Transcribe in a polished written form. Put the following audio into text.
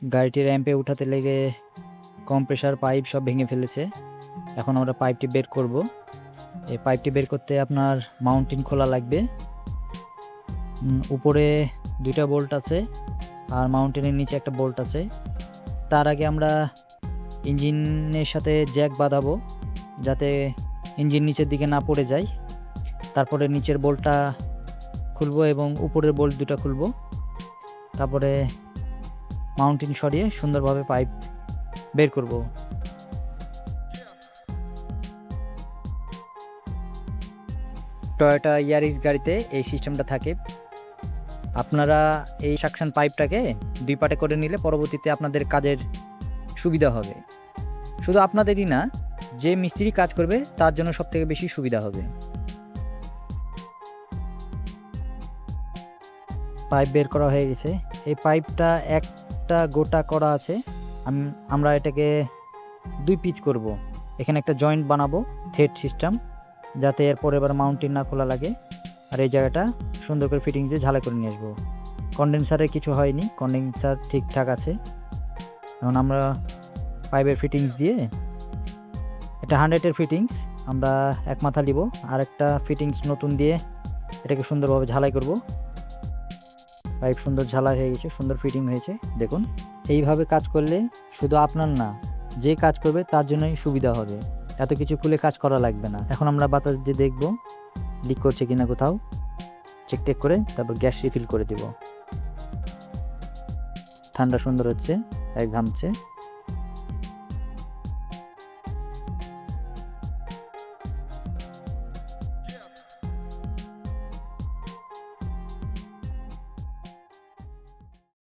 গাড়িটি র্যাম্পে উঠাতে লেগে কম্প্রেসার পাইপ সব ভেঙে ফেলেছে। এখন আমরা পাইপটি বের করব। এই পাইপটি বের করতে আপনার মাউন্টিন খোলা লাগবে। উপরে 2টা বোল্ট আছে আর মাউন্টেনের নিচে একটা বোল্ট আছে। তার আগে আমরা ইঞ্জিনের সাথে জ্যাক বাঁধাবো যাতে ইঞ্জিন নিচের দিকে না পড়ে যায়। তারপরে নিচের বোল্টটা খুলবো এবং উপরের বোল্ট 2টা খুলবো। তারপরে মাউন্টিন সরিয়ে সুন্দরভাবে পাইপ বের করব। টয়োটা ইয়ারিস গাড়িতে এই সিস্টেমটা থাকে। আপনারা এই সাকশন পাইপটাকে 2 পার্টে করে নিলে পরবর্তীতে আপনাদের কাজের সুবিধা হবে। শুধু আপনাদেরই না, যে মিস্ত্রি কাজ করবে তার জন্য সবথেকে বেশি সুবিধা হবে। পাইপ বের করা হয়ে গেছে। এই পাইপটা একটা গোটা করা আছে। আমরা এটাকে 2 পিচ করব। এখানে একটা জয়েন্ট বানাবো থ্রেড সিস্টেম, যাতে এরপর এবার মাউন্টিন না খোলা লাগে। আর এই জায়গাটা সুন্দর করে ফিটিংস দিয়ে ঝালাই করে নিয়ে আসবো। কন্ডেন্সারে কিছু হয়নি, কন্ডেন্সার ঠিকঠাক আছে। এখন আমরা পাইপের ফিটিংস দিয়ে, এটা 100-এর ফিটিংস, আমরা এক মাথা নিব আর একটা ফিটিংস নতুন দিয়ে এটাকে সুন্দরভাবে ঝালাই করব। পাইপ সুন্দর ঝালাই হয়ে গেছে, সুন্দর ফিটিং হয়েছে। দেখুন, এইভাবে কাজ করলে শুধু আপনার না, যে কাজ করবে তার জন্যই সুবিধা হবে। এত কিছু খুলে কাজ করা লাগবে না। এখন আমরা বাতাস দিয়ে দেখব লিক করছে কিনা, কোথাও চেক টেক করে তারপর গ্যাস রিফিল করে দেব। ঠান্ডা সুন্দর হচ্ছে, এক ঘামছে।